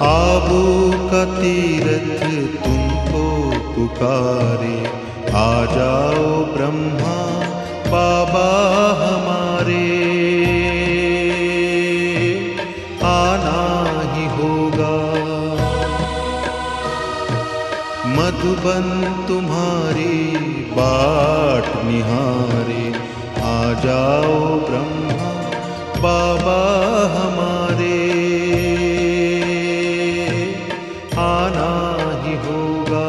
आबू का तीरथ तुमको पुकारे, आ जाओ ब्रह्मा बाबा हमारे, आना ही होगा। मधुबन तुम्हारी बाट निहारे, आ जाओ ब्रह्मा बाबा हमारे, आना ही होगा।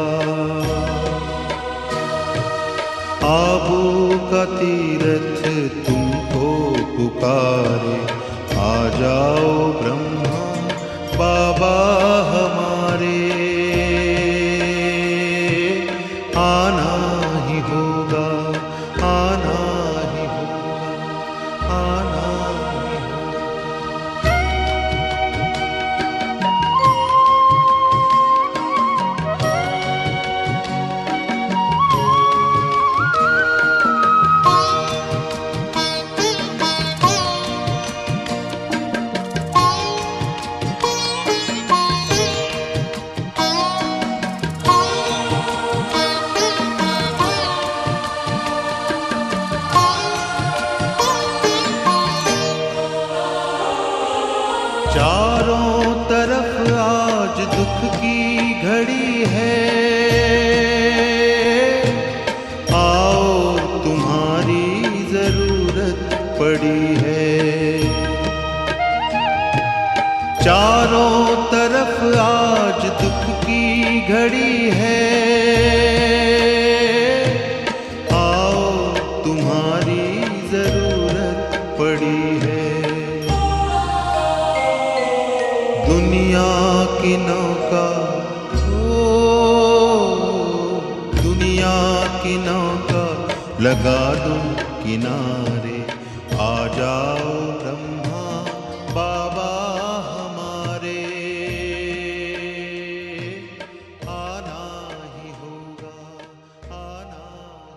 आबू का तीरथ तुमको पुकारे, आ जाओ ब्रह्मा बाबा हमारे, आना ही होगा, आना ही होगा, आना ही होगा। चारों तरफ आज दुख की घड़ी है, आओ तुम्हारी जरूरत पड़ी है। चारों तरफ आज दुख की घड़ी है, आओ तुम्हारी जरूरत पड़ी है। दुनिया की नौका, दुनिया की नौका लगा दो किनारे, आ जाओ ब्रह्मा बाबा हमारे, आना ही होगा, आना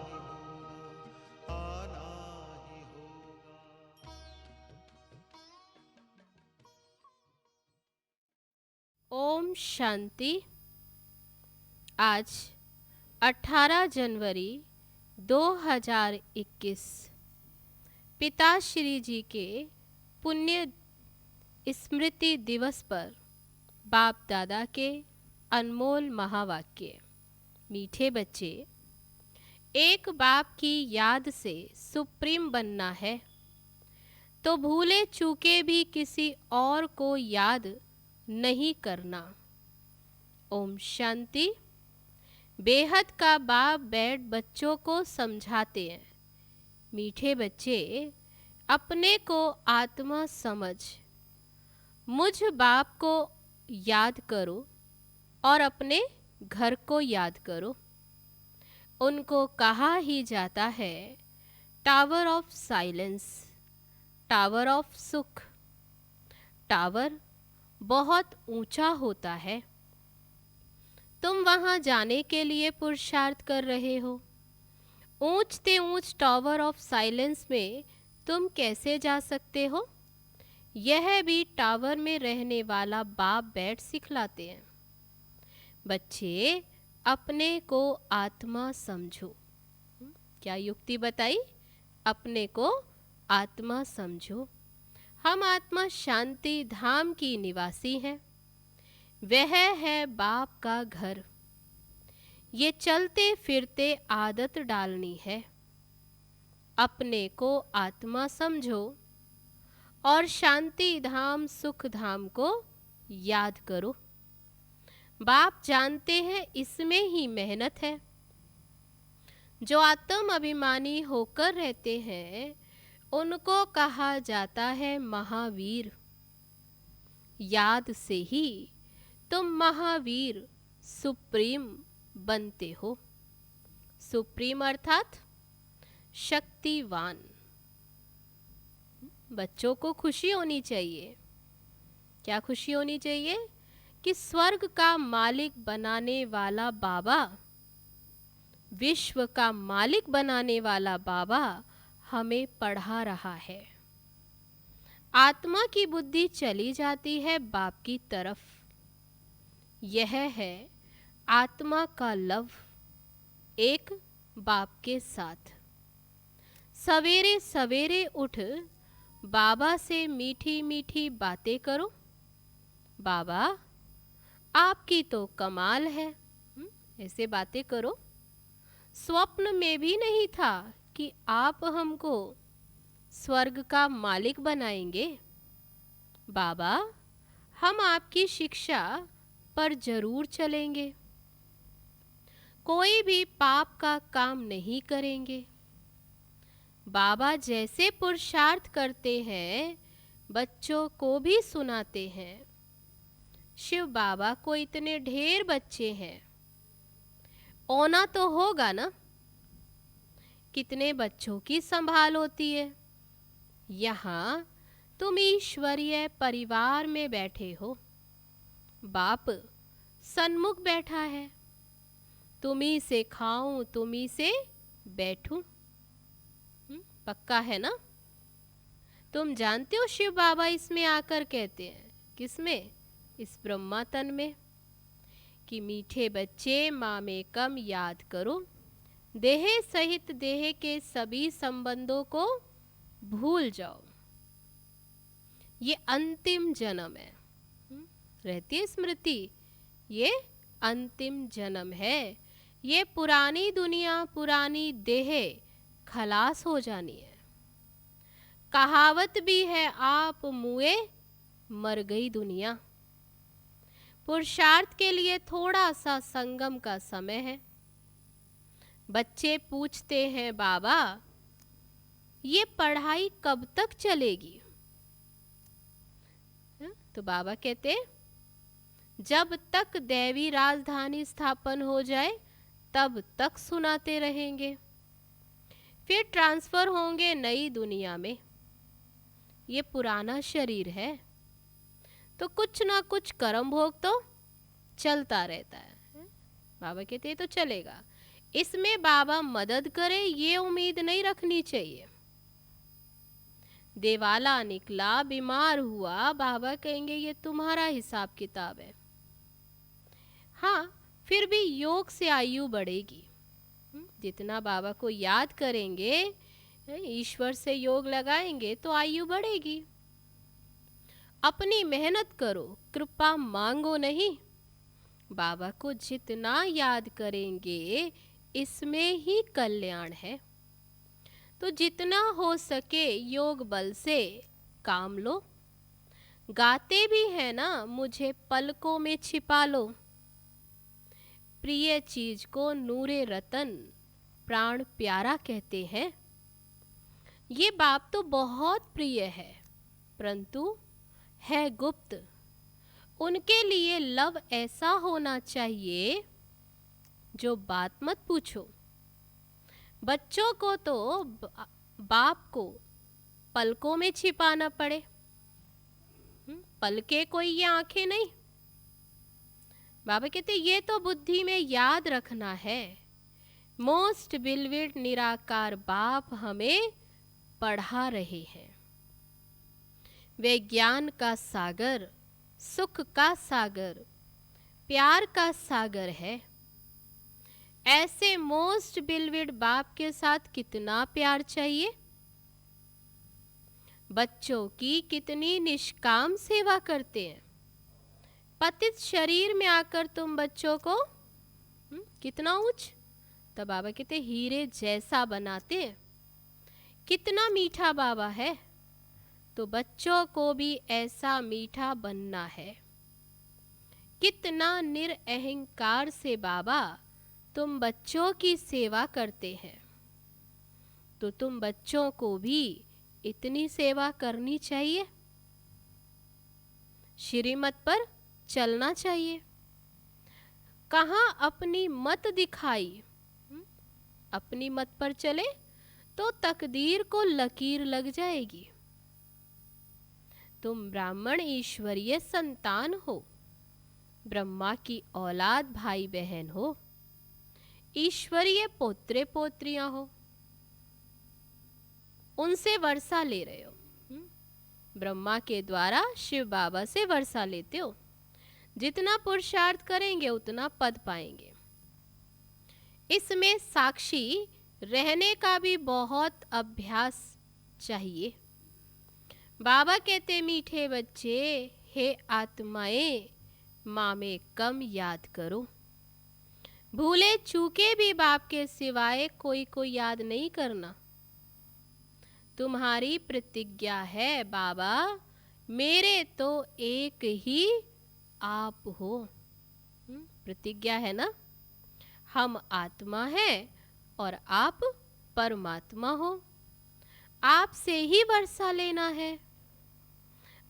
ही होगा, आना ही होगा। ओम शांति। आज 18 जनवरी 2021 पिताश्री जी के पुण्य स्मृति दिवस पर बाप दादा के अनमोल महावाक्य। मीठे बच्चे, एक बाप की याद से सुप्रीम बनना है तो भूले चूके भी किसी और को याद नहीं करना। ओम शांति। बेहद का बाप बैठ बच्चों को समझाते हैं, मीठे बच्चे अपने को आत्मा समझ, मुझ बाप को याद करो और अपने घर को याद करो। उनको कहा ही जाता है tower of silence, tower of सुख। टावर बहुत ऊंचा होता है, तुम वहां जाने के लिए पुरुषार्थ कर रहे हो। ऊंच ते ऊंच टावर ऑफ साइलेंस में तुम कैसे जा सकते हो? यह भी टावर में रहने वाला बाप बैठ सिखलाते हैं। बच्चे, अपने को आत्मा समझो। क्या युक्ति बताई? अपने को आत्मा समझो। हम आत्मा शांति धाम की निवासी हैं। वह है बाप का घर। ये चलते फिरते आदत डालनी है। अपने को आत्मा समझो और शांति धाम सुख धाम को याद करो। बाप जानते हैं इसमें ही मेहनत है। जो आत्म अभिमानी होकर रहते हैं उनको कहा जाता है महावीर। याद से ही तुम महावीर सुप्रीम बनते हो। सुप्रीम अर्थात शक्तिवान। बच्चों को खुशी होनी चाहिए। क्या खुशी होनी चाहिए? कि स्वर्ग का मालिक बनाने वाला बाबा, विश्व का मालिक बनाने वाला बाबा हमें पढ़ा रहा है। आत्मा की बुद्धि चली जाती है बाप की तरफ। यह है आत्मा का लव एक बाप के साथ। सवेरे सवेरे उठ बाबा से मीठी मीठी बातें करो। बाबा आपकी तो कमाल है। ऐसे बातें करो। स्वप्न में भी नहीं था कि आप हमको स्वर्ग का मालिक बनाएंगे। बाबा हम आपकी शिक्षा पर जरूर चलेंगे। कोई भी पाप का काम नहीं करेंगे। बाबा जैसे पुरुषार्थ करते हैं बच्चों को भी सुनाते हैं। शिव बाबा को इतने ढेर बच्चे हैं, होना तो होगा ना। कितने बच्चों की संभाल होती है। यहाँ तुम ईश्वरीय परिवार में बैठे हो। बाप सन्मुख बैठा है। तुम्ही से खाऊं तुम्ही से बैठूं। पक्का है ना। तुम जानते हो शिव बाबा इसमें आकर कहते हैं, किसमें? इस ब्रह्मा तन में, कि मीठे बच्चे माँ में कम याद करो, देह सहित देह के सभी संबंधों को भूल जाओ। ये अंतिम जन्म है। रहती है स्मृति, ये अंतिम जन्म है। ये पुरानी दुनिया पुरानी देह खलास हो जानी है। कहावत भी है, आप मुए मर गई दुनिया। पुरुषार्थ के लिए थोड़ा सा संगम का समय है। बच्चे पूछते हैं, बाबा ये पढ़ाई कब तक चलेगी? तो बाबा कहते, जब तक दैवी राजधानी स्थापन हो जाए तब तक सुनाते रहेंगे। फिर ट्रांसफर होंगे नई दुनिया में। ये पुराना शरीर है तो कुछ ना कुछ कर्म भोग तो चलता रहता है। बाबा कहते हैं तो चलेगा, इसमें बाबा मदद करे ये उम्मीद नहीं रखनी चाहिए। देवाला निकला, बीमार हुआ, बाबा कहेंगे ये तुम्हारा हिसाब किताब है। हाँ, फिर भी योग से आयु बढ़ेगी। जितना बाबा को याद करेंगे, ईश्वर से योग लगाएंगे तो आयु बढ़ेगी। अपनी मेहनत करो, कृपा मांगो नहीं। बाबा को जितना याद करेंगे इसमें ही कल्याण है। तो जितना हो सके योग बल से काम लो। गाते भी है ना, मुझे पलकों में छिपा लो। प्रिय चीज को नूरे रतन प्राण प्यारा कहते हैं। ये बाप तो बहुत प्रिय है, परंतु है गुप्त। उनके लिए लव ऐसा होना चाहिए जो बात मत पूछो। बच्चों को तो बाप को पलकों में छिपाना पड़े। पलके कोई ये आंखें नहीं। बाबा कहते ये तो बुद्धि में याद रखना है। मोस्ट बिलविड निराकार बाप हमें पढ़ा रहे हैं। वे ज्ञान का सागर, सुख का सागर, प्यार का सागर है। ऐसे मोस्ट बिलविड बाप के साथ कितना प्यार चाहिए। बच्चों की कितनी निष्काम सेवा करते हैं। पतित शरीर में आकर तुम बच्चों को कितना ऊंच, तब बाबा कहते हीरे जैसा बनाते हैं। कितना मीठा बाबा है, तो बच्चों को भी ऐसा मीठा बनना है। कितना निरअहंकार से बाबा तुम बच्चों की सेवा करते हैं, तो तुम बच्चों को भी इतनी सेवा करनी चाहिए। श्रीमत पर चलना चाहिए। कहाँ अपनी मत दिखाई। अपनी मत पर चले तो तकदीर को लकीर लग जाएगी। तुम ब्राह्मण ईश्वरीय संतान हो, ब्रह्मा की औलाद भाई बहन हो, ईश्वरीय पोत्रे पोत्रियां हो। उनसे वर्षा ले रहे हो। ब्रह्मा के द्वारा शिव बाबा से वर्षा लेते हो। जितना पुरुषार्थ करेंगे उतना पद पाएंगे। इसमें साक्षी रहने का भी बहुत अभ्यास चाहिए। बाबा कहते मीठे बच्चे, हे आत्माएं, माँ में कम याद करो। भूले चूके भी बाप के सिवाय कोई को याद नहीं करना। तुम्हारी प्रतिज्ञा है बाबा, मेरे तो एक ही आप हो। प्रतिज्ञा है ना, हम आत्मा हैं और आप परमात्मा हो। आपसे ही वर्षा लेना है,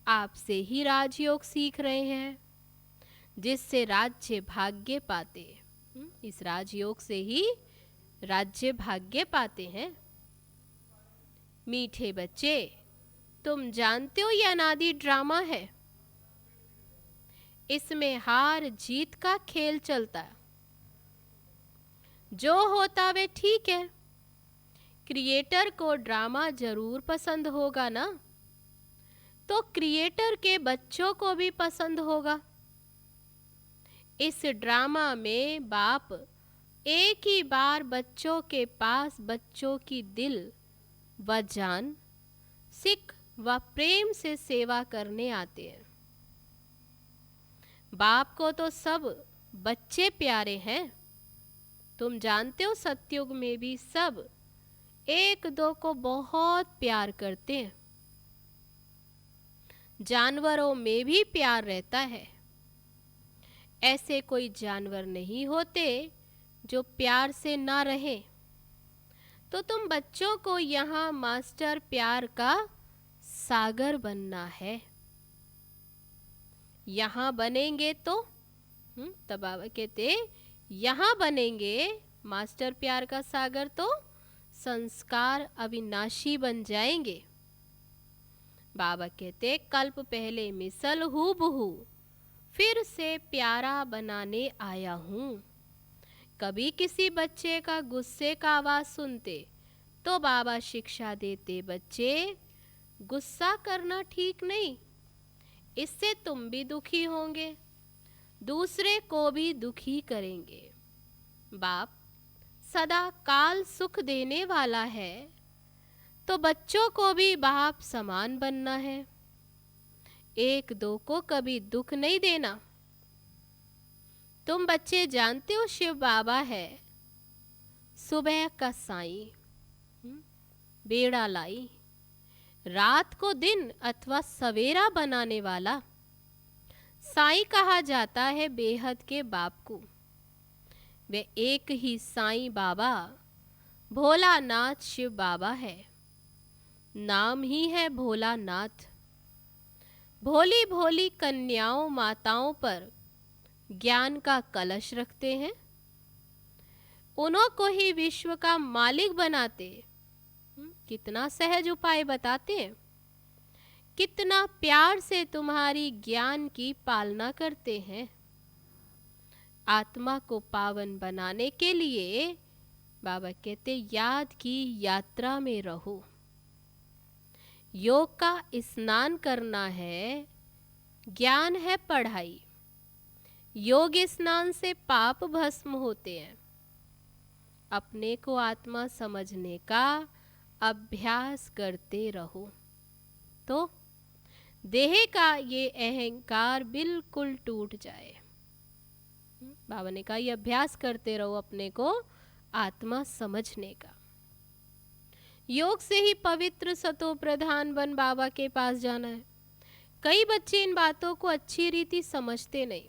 आपसे ही राजयोग सीख रहे हैं, जिससे राज्य भाग्य पाते। इस राजयोग से ही राज्य भाग्य पाते हैं। मीठे बच्चे, तुम जानते हो यह अनादि ड्रामा है। इसमें हार जीत का खेल चलता है। जो होता वे ठीक है। क्रिएटर को ड्रामा जरूर पसंद होगा ना, तो क्रिएटर के बच्चों को भी पसंद होगा। इस ड्रामा में बाप एक ही बार बच्चों के पास बच्चों की दिल व जान, सिख व प्रेम से सेवा करने आते हैं। बाप को तो सब बच्चे प्यारे हैं। तुम जानते हो सतयुग में भी सब एक दो को बहुत प्यार करते हैं। जानवरों में भी प्यार रहता है। ऐसे कोई जानवर नहीं होते जो प्यार से ना रहे। तो तुम बच्चों को यहाँ मास्टर प्यार का सागर बनना है। यहाँ बनेंगे तो तब बाबा कहते यहाँ बनेंगे मास्टर प्यार का सागर, तो संस्कार अविनाशी बन जाएंगे। बाबा कहते कल्प पहले मिसल हूबहू फिर से प्यारा बनाने आया हूँ। कभी किसी बच्चे का गुस्से का आवाज सुनते तो बाबा शिक्षा देते, बच्चे गुस्सा करना ठीक नहीं, इससे तुम भी दुखी होंगे, दूसरे को भी दुखी करेंगे। बाप सदा काल सुख देने वाला है, तो बच्चों को भी बाप समान बनना है। एक दो को कभी दुख नहीं देना। तुम बच्चे जानते हो शिव बाबा है सुबह का साईं, बेड़ा लाई, रात को दिन अथवा सवेरा बनाने वाला। साईं कहा जाता है बेहद के बाप को। वे एक ही साईं बाबा भोलानाथ शिव बाबा है। नाम ही है भोलानाथ। भोली भोली कन्याओं माताओं पर ज्ञान का कलश रखते हैं, उन्हों को ही विश्व का मालिक बनाते। कितना सहज उपाय बताते हैं, कितना प्यार से तुम्हारी ज्ञान की पालना करते हैं। आत्मा को पावन बनाने के लिए बाबा कहते याद की यात्रा में रहो। योग का स्नान करना है, ज्ञान है पढ़ाई। योग स्नान से पाप भस्म होते हैं। अपने को आत्मा समझने का अभ्यास करते रहो, तो देह का ये अहंकार बिल्कुल टूट जाए। बाबा ने कहा ये अभ्यास करते रहो अपने को आत्मा समझने का। योग से ही पवित्र सतो प्रधान बन बाबा के पास जाना है। कई बच्चे इन बातों को अच्छी रीति समझते नहीं,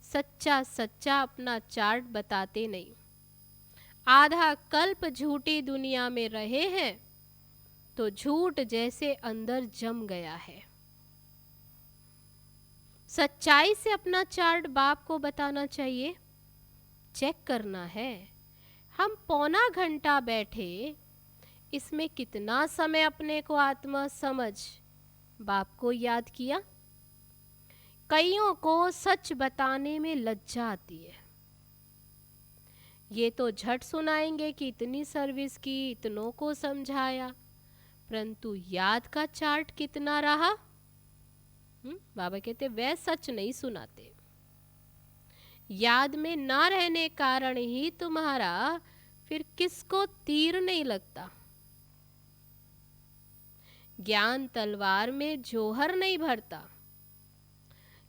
सच्चा सच्चा अपना चार्ट बताते नहीं। आधा कल्प झूठी दुनिया में रहे हैं तो झूठ जैसे अंदर जम गया है। सच्चाई से अपना चार्ट बाप को बताना चाहिए, चेक करना है। हम पौना घंटा बैठे, इसमें कितना समय अपने को आत्मा समझ बाप को याद किया। कईयों को सच बताने में लज्जा आती है। ये तो झट सुनाएंगे कि इतनी सर्विस की, इतनों को समझाया, परंतु याद का चार्ट कितना रहा। बाबा कहते वह सच नहीं सुनाते। याद में ना रहने कारण ही तुम्हारा फिर किसको तीर नहीं लगता। ज्ञान तलवार में जोहर नहीं भरता।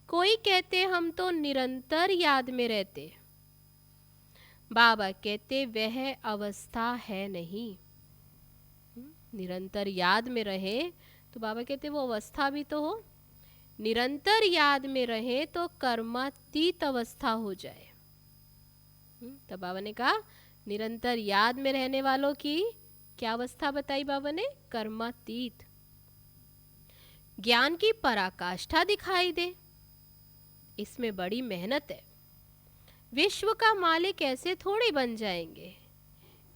कोई कहते हम तो निरंतर याद में रहते। बाबा कहते वह अवस्था है नहीं। निरंतर याद में रहे तो बाबा कहते वो अवस्था भी तो हो। निरंतर याद में रहे तो कर्मातीत अवस्था हो जाए। तब बाबा ने कहा निरंतर याद में रहने वालों की क्या अवस्था बताई बाबा ने? कर्मातीत। ज्ञान की पराकाष्ठा दिखाई दे, इसमें बड़ी मेहनत है। विश्व का मालिक ऐसे थोड़े बन जाएंगे।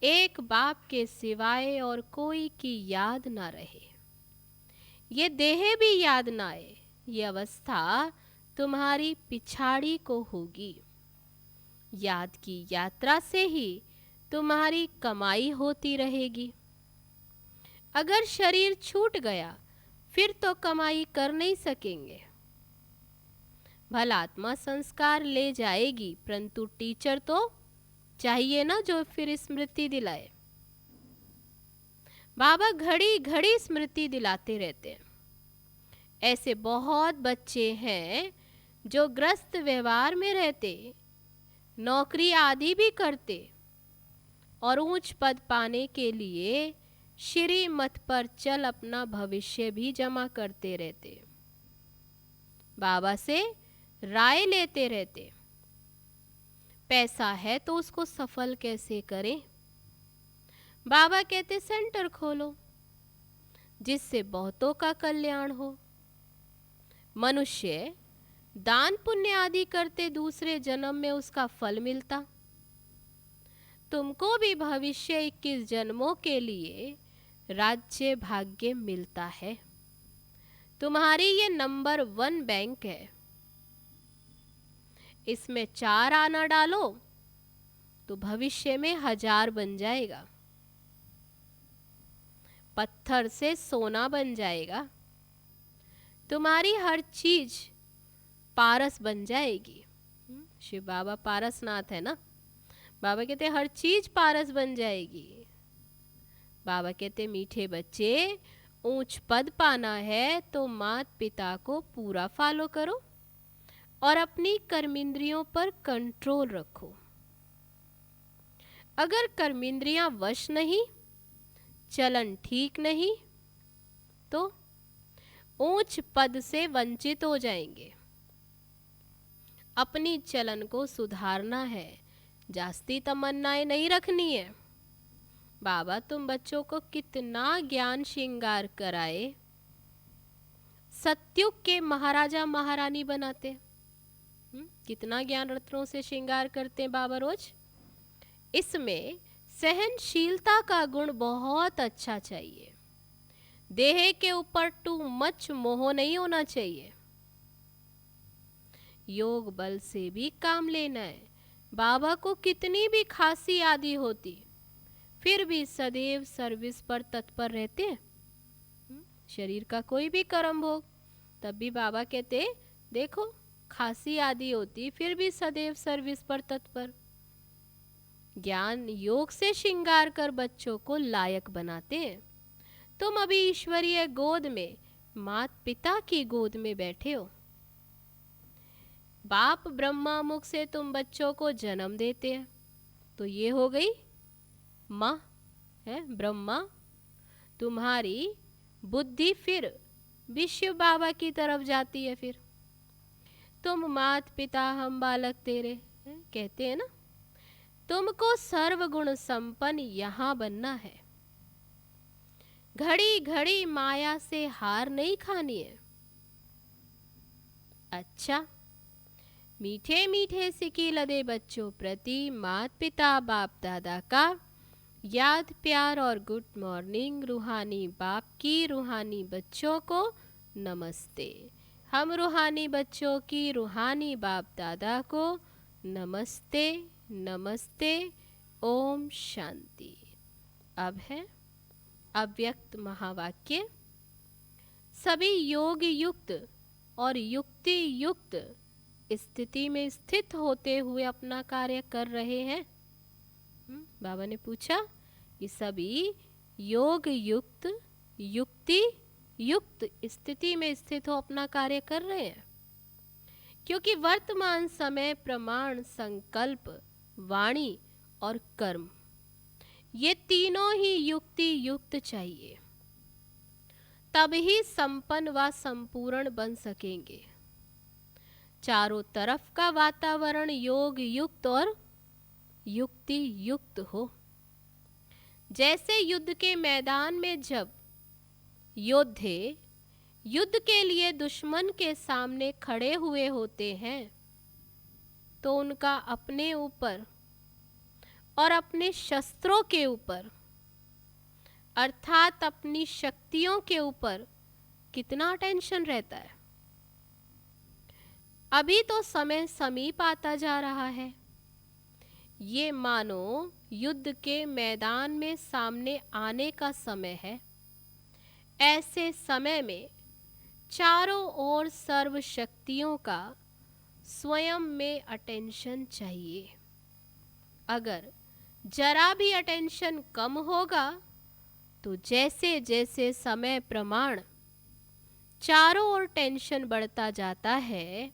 एक बाप के सिवाय और कोई की याद ना रहे, ये देह भी याद ना आए, ये अवस्था तुम्हारी पिछाड़ी को होगी। याद की यात्रा से ही तुम्हारी कमाई होती रहेगी। अगर शरीर छूट गया फिर तो कमाई कर नहीं सकेंगे। भला आत्मा संस्कार ले जाएगी, परंतु टीचर तो चाहिए ना जो फिर स्मृति दिलाए। बाबा घड़ी घड़ी स्मृति दिलाते रहते हैं। ऐसे बहुत बच्चे हैं जो ग्रस्त व्यवहार में रहते, नौकरी आदि भी करते और ऊंच पद पाने के लिए श्रीमत पर चल अपना भविष्य भी जमा करते रहते। बाबा से राय लेते रहते, पैसा है तो उसको सफल कैसे करें। बाबा कहते सेंटर खोलो जिससे बहुतों का कल्याण हो। मनुष्य दान पुण्य आदि करते दूसरे जन्म में उसका फल मिलता। तुमको भी भविष्य 21 जन्मों के लिए राज्य भाग्य मिलता है। तुम्हारी ये नंबर 1 बैंक है, इसमें 4 आना डालो तो भविष्य में 1000 बन जाएगा। पत्थर से सोना बन जाएगा। तुम्हारी हर चीज पारस बन जाएगी। शिव बाबा पारसनाथ है ना। बाबा कहते हर चीज पारस बन जाएगी। बाबा कहते मीठे बच्चे, ऊंच पद पाना है तो मात पिता को पूरा फॉलो करो और अपनी कर्मेंद्रियों पर कंट्रोल रखो। अगर कर्मेंद्रियां वश नहीं, चलन ठीक नहीं, तो ऊंच पद से वंचित हो जाएंगे। अपनी चलन को सुधारना है, जास्ती तमन्नाएं नहीं रखनी है। बाबा तुम बच्चों को कितना ज्ञान श्रृंगार कराए, सत्युग के महाराजा महारानी बनाते। कितना ज्ञान रत्नों से श्रृंगार करते हैं बाबा रोज। इसमें सहनशीलता का गुण बहुत अच्छा चाहिए। देह के ऊपर टू मच मोह नहीं होना चाहिए। योग बल से भी काम लेना है। बाबा को कितनी भी खांसी आदि होती, फिर भी सदैव सर्विस पर तत्पर रहते हैं। शरीर का कोई भी कर्म भोग, तब भी बाबा कहते देखो खांसी आदि होती, फिर भी सदैव सर्विस पर तत्पर। ज्ञान योग से श्रृंगार कर बच्चों को लायक बनाते हैं। तुम अभी ईश्वरीय गोद में, मात पिता की गोद में बैठे हो। बाप ब्रह्मा मुख से तुम बच्चों को जन्म देते हैं, तो ये हो गई माँ है ब्रह्मा। तुम्हारी बुद्धि फिर विश्व बाबा की तरफ जाती है। फिर तुम मात पिता हम बालक तेरे कहते हैं ना। तुमको सर्वगुण संपन्न यहाँ बनना है। घड़ी घड़ी माया से हार नहीं खानी है। अच्छा, मीठे मीठे सिकी लदे बच्चों प्रति मात पिता बाप दादा का याद प्यार और गुड मॉर्निंग। रूहानी बाप की रूहानी बच्चों को नमस्ते। हम रूहानी बच्चों की रूहानी बाप दादा को नमस्ते नमस्ते। ओम शांति। अब है अव्यक्त महावाक्य। सभी योग युक्त और युक्ति युक्त स्थिति में स्थित होते हुए अपना कार्य कर रहे हैं? बाबा ने पूछा कि सभी योग युक्त युक्ति युक्त स्थिति में स्थित हो अपना कार्य कर रहे हैं, क्योंकि वर्तमान समय प्रमाण, संकल्प, वाणी और कर्म, ये तीनों ही युक्ति युक्त चाहिए, तब ही संपन्न व संपूर्ण बन सकेंगे। चारों तरफ का वातावरण योग युक्त और युक्ति युक्त हो। जैसे युद्ध के मैदान में जब योद्धे युद्ध के लिए दुश्मन के सामने खड़े हुए होते हैं, तो उनका अपने ऊपर और अपने शस्त्रों के ऊपर अर्थात अपनी शक्तियों के ऊपर कितना टेंशन रहता है। अभी तो समय समीप आता जा रहा है। ये मानो युद्ध के मैदान में सामने आने का समय है। ऐसे समय में चारों ओर सर्व शक्तियों का स्वयं में अटेंशन चाहिए। अगर जरा भी अटेंशन कम होगा तो जैसे जैसे समय प्रमाण चारों ओर टेंशन बढ़ता जाता है,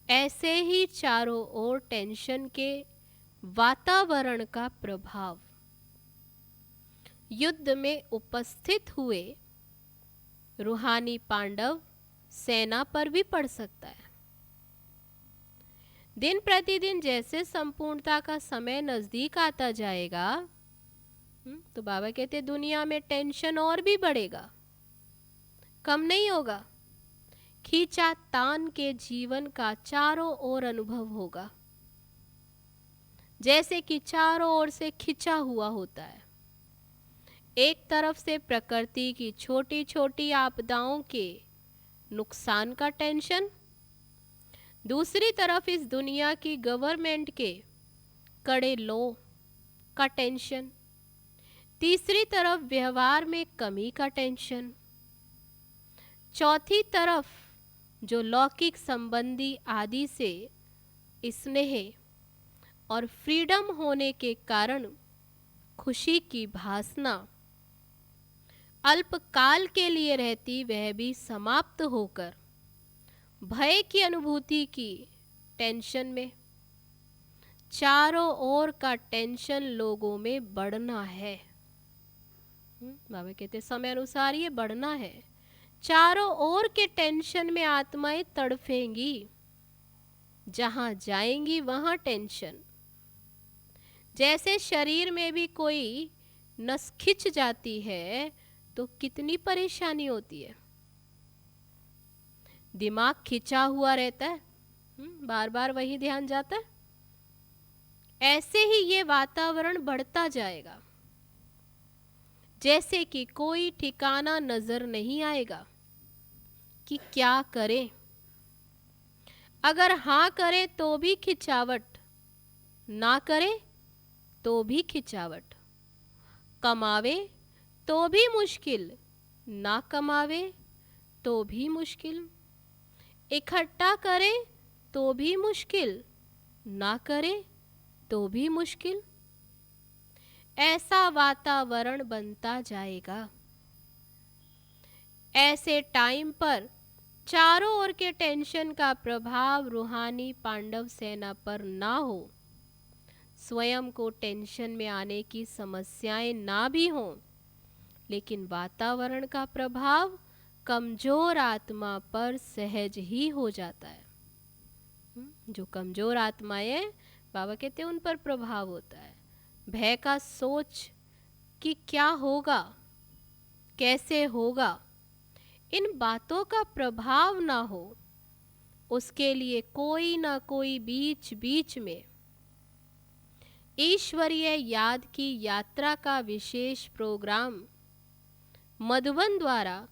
ऐसे ही चारों ओर टेंशन के वातावरण का प्रभाव युद्ध में उपस्थित हुए रूहानी पांडव सेना पर भी पड़ सकता है। दिन प्रतिदिन जैसे संपूर्णता का समय नजदीक आता जाएगा, तो बाबा कहते दुनिया में टेंशन और भी बढ़ेगा, कम नहीं होगा। खींचा तान के जीवन का चारों ओर अनुभव होगा, जैसे कि चारों ओर से खिंचा हुआ होता है। एक तरफ से प्रकृति की छोटी छोटी आपदाओं के नुकसान का टेंशन, दूसरी तरफ इस दुनिया की गवर्नमेंट के कड़े लॉ का टेंशन, तीसरी तरफ व्यवहार में कमी का टेंशन, चौथी तरफ जो लौकिक संबंधी आदि से स्नेह और फ्रीडम होने के कारण खुशी की भासना अल्पकाल के लिए रहती, वह भी समाप्त होकर भय की अनुभूति की टेंशन में चारों ओर का टेंशन लोगों में बढ़ना है। बाबा कहते समय अनुसार ये बढ़ना है। चारों ओर के टेंशन में आत्माएं तड़फेंगी, जहां जाएंगी वहां टेंशन। जैसे शरीर में भी कोई नस खिंच जाती है तो कितनी परेशानी होती है, दिमाग खिंचा हुआ रहता है, बार बार वही ध्यान जाता है। ऐसे ही ये वातावरण बढ़ता जाएगा, जैसे कि कोई ठिकाना नजर नहीं आएगा कि क्या करें। अगर हाँ करे तो भी खिंचावट, ना करे तो भी खिंचावट, कमावे तो भी मुश्किल, ना कमावे तो भी मुश्किल, इकट्ठा करे तो भी मुश्किल, ना करे तो भी मुश्किल। ऐसा वातावरण बनता जाएगा। ऐसे टाइम पर चारों ओर के टेंशन का प्रभाव रूहानी पांडव सेना पर ना हो, स्वयं को टेंशन में आने की समस्याएं ना भी हों, लेकिन वातावरण का प्रभाव कमजोर आत्मा पर सहज ही हो जाता है। जो कमजोर आत्माएं, बाबा कहते हैं, उन पर प्रभाव होता है। भय का सोच कि क्या होगा, कैसे होगा, इन बातों का प्रभाव ना हो, उसके लिए कोई ना कोई बीच बीच में ईश्वरीय याद की यात्रा का विशेष प्रोग्राम मधुबन द्वारा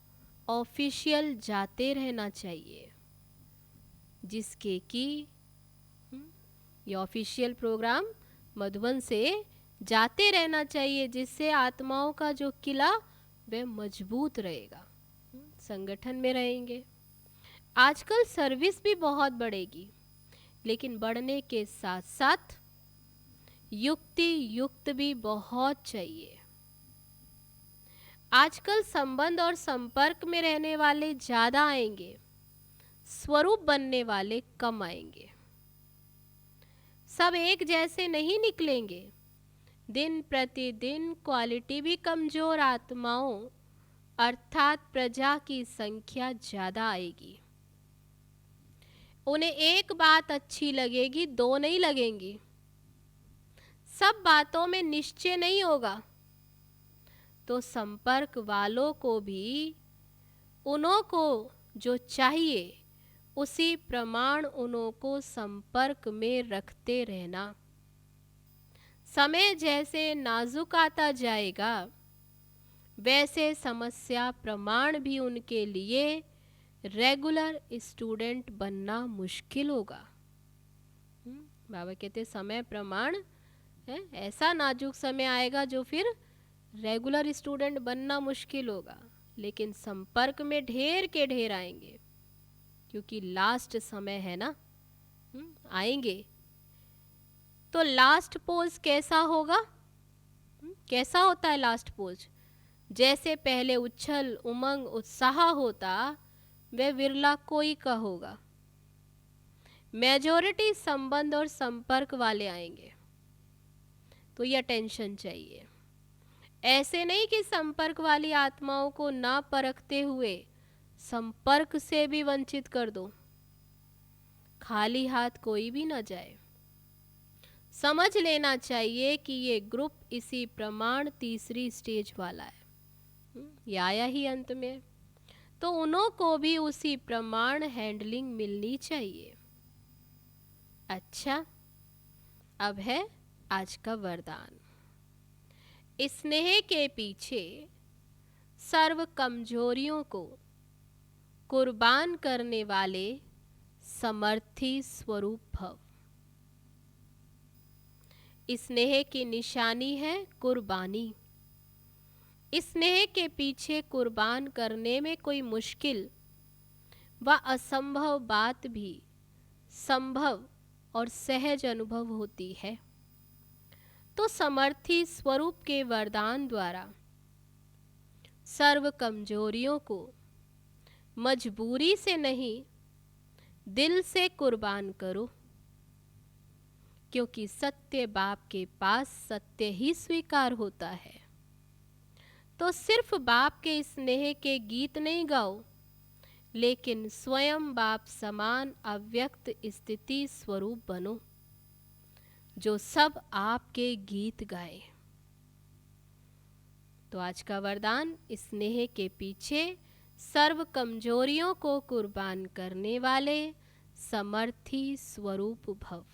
ऑफिशियल जाते रहना चाहिए, जिसके कि ये ऑफिशियल प्रोग्राम मधुबन से जाते रहना चाहिए, जिससे आत्माओं का जो किला वह मजबूत रहेगा, संगठन में रहेंगे। आजकल सर्विस भी बहुत बढ़ेगी, लेकिन बढ़ने के साथ साथ युक्ति युक्त भी बहुत चाहिए। आजकल संबंध और संपर्क में रहने वाले ज़्यादा आएंगे, स्वरूप बनने वाले कम आएंगे। सब एक जैसे नहीं निकलेंगे। दिन प्रतिदिन क्वालिटी भी कमज़ोर आत्माओं अर्थात प्रजा की संख्या ज़्यादा आएगी। उन्हें एक बात अच्छी लगेगी, दो नहीं लगेंगी। सब बातों में निश्चय नहीं होगा, तो संपर्क वालों को भी उन्हों को जो चाहिए उसी प्रमाण उन्हों को संपर्क में रखते रहना। समय जैसे नाजुक आता जाएगा, वैसे समस्या प्रमाण भी उनके लिए रेगुलर स्टूडेंट बनना मुश्किल होगा। बाबा कहते समय प्रमाण है, ऐसा नाजुक समय आएगा जो फिर रेगुलर स्टूडेंट बनना मुश्किल होगा। लेकिन संपर्क में ढेर के ढेर आएंगे, क्योंकि लास्ट समय है ना। आएंगे तो लास्ट पोज कैसा होगा? कैसा होता है लास्ट पोज? जैसे पहले उछल उमंग उत्साह होता, वह विरला कोई का होगा। मेजॉरिटी संबंध और संपर्क वाले आएंगे, तो यह टेंशन चाहिए। ऐसे नहीं कि संपर्क वाली आत्माओं को ना परखते हुए संपर्क से भी वंचित कर दो। खाली हाथ कोई भी ना जाए। समझ लेना चाहिए कि ये ग्रुप इसी प्रमाण तीसरी स्टेज वाला है। ये आया ही अंत में, तो उन्हों को भी उसी प्रमाण हैंडलिंग मिलनी चाहिए। अच्छा, अब है आज का वरदान। स्नेह के पीछे सर्व कमजोरियों को कुर्बान करने वाले समर्थी स्वरूप भव। स्नेह की निशानी है कुर्बानी। स्नेह के पीछे कुर्बान करने में कोई मुश्किल व असंभव बात भी संभव और सहज अनुभव होती है। तो समर्थी स्वरूप के वरदान द्वारा सर्व कमजोरियों को मजबूरी से नहीं, दिल से कुर्बान करो, क्योंकि सत्य बाप के पास सत्य ही स्वीकार होता है। तो सिर्फ बाप के स्नेह के गीत नहीं गाओ, लेकिन स्वयं बाप समान अव्यक्त स्थिति स्वरूप बनो, जो सब आपके गीत गाए। तो आज का वरदान, स्नेह के पीछे सर्व कमजोरियों को कुर्बान करने वाले समर्थी स्वरूप भव।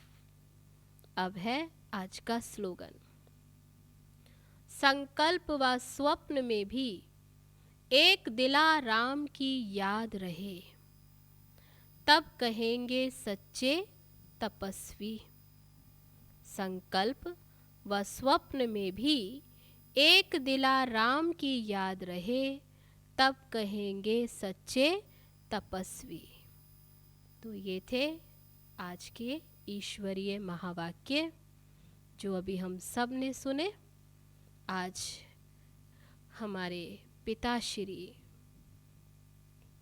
अब है आज का स्लोगन। संकल्प व स्वप्न में भी एक दिला राम की याद रहे, तब कहेंगे सच्चे तपस्वी। संकल्प व स्वप्न में भी एक दिला राम की याद रहे, तब कहेंगे सच्चे तपस्वी। तो ये थे आज के ईश्वरीय महावाक्य जो अभी हम सब ने सुने। आज हमारे पिताश्री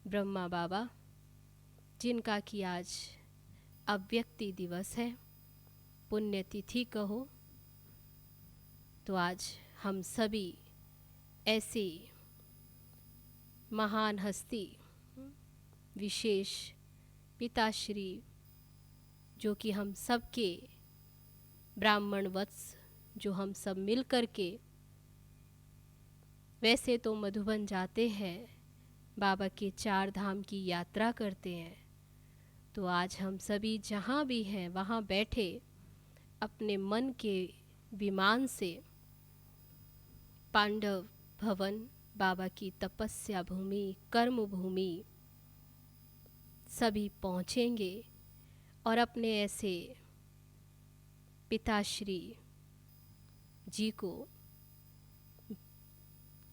ब्रह्मा बाबा, जिनका कि आज अव्यक्ति दिवस है, पुण्यतिथि कहो, तो आज हम सभी ऐसी महान हस्ती, विशेष पिताश्री, जो कि हम सबके ब्राह्मण वत्स, जो हम सब मिल कर के वैसे तो मधुबन जाते हैं, बाबा के 4 धाम की यात्रा करते हैं, तो आज हम सभी जहाँ भी हैं वहाँ बैठे अपने मन के विमान से पांडव भवन, बाबा की तपस्या भूमि, कर्म भूमि सभी पहुँचेंगे और अपने ऐसे पिताश्री जी को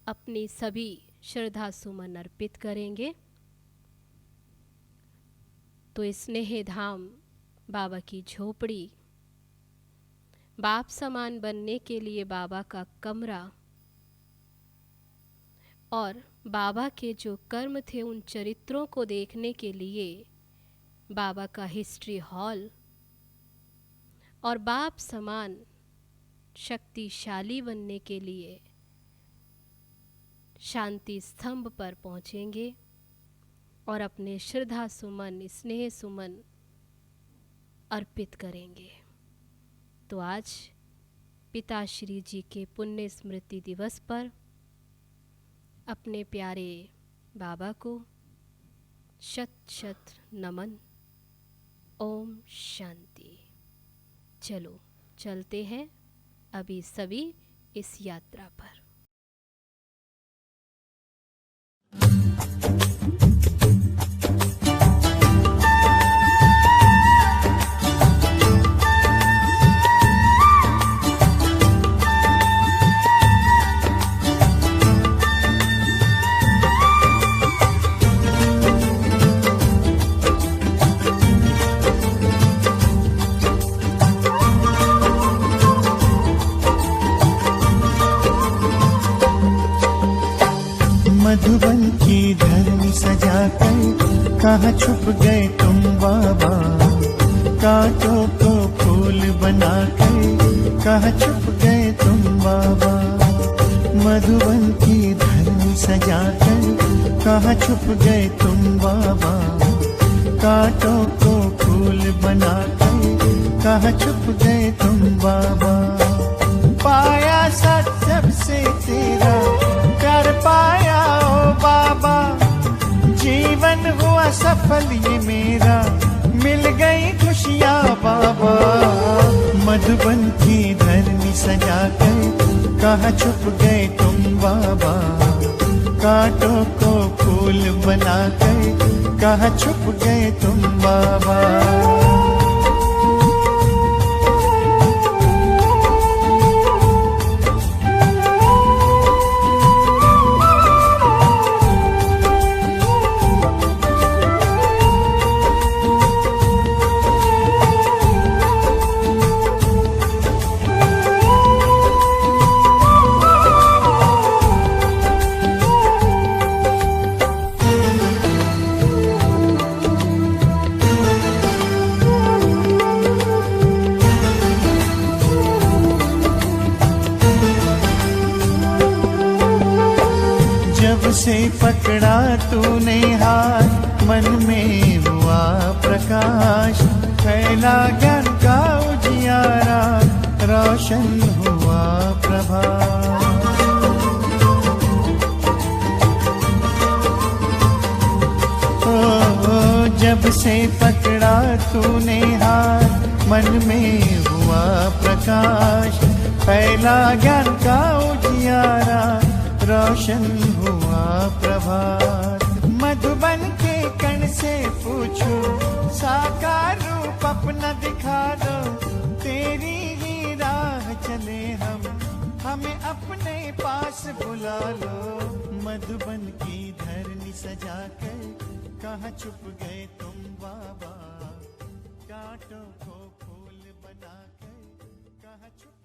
अपनी सभी श्रद्धा सुमन अर्पित करेंगे। तो स्नेह धाम बाबा की झोपड़ी, बाप समान बनने के लिए बाबा का कमरा, और बाबा के जो कर्म थे उन चरित्रों को देखने के लिए बाबा का हिस्ट्री हॉल, और बाप समान शक्तिशाली बनने के लिए शांति स्तंभ पर पहुँचेंगे और अपने श्रद्धा सुमन, स्नेह सुमन अर्पित करेंगे। तो आज पिताश्री जी के पुण्य स्मृति दिवस पर अपने प्यारे बाबा को शत शत नमन। ओम शांति। चलो चलते हैं अभी सभी इस यात्रा पर। मधुबन की धरनी सजाकर कहाँ छुप गए तुम बाबा, कांटों को फूल बनाकर कहाँ छुप गए तुम बाबा। मधुबन की धरनी सजाकर कहाँ छुप गए तुम बाबा, कांटों को फूल बनाकर कहाँ छुप गए तुम बाबा। पाया सत्सब से तेरा कर पाया ओ बाबा, जीवन हुआ सफल ये मेरा, मिल गई खुशियाँ बाबा। मधुबन की धरनी सजाकर कहाँ छुप गए तुम बाबा, कांटों को फूल बनाकर कहाँ छुप गए तुम बाबा। जब से पकड़ा तूने हाथ, मन में हुआ प्रकाश, फैला ज्ञान का उजियारा, रोशन हुआ प्रभात। ओ, जब से पकड़ा तूने हाथ, मन में हुआ प्रकाश, फैला ज्ञान का उजियारा, रोशन हुआ प्रभात। मधुबन के कण से पूछो, साकार रूप अपना दिखा दो, तेरी ही राह चले हम, हमें अपने पास बुला लो। मधुबन की धरनी सजाकर कहाँ छुप गए तुम बाबा, कांटों को फूल बनाकर कहाँ छुप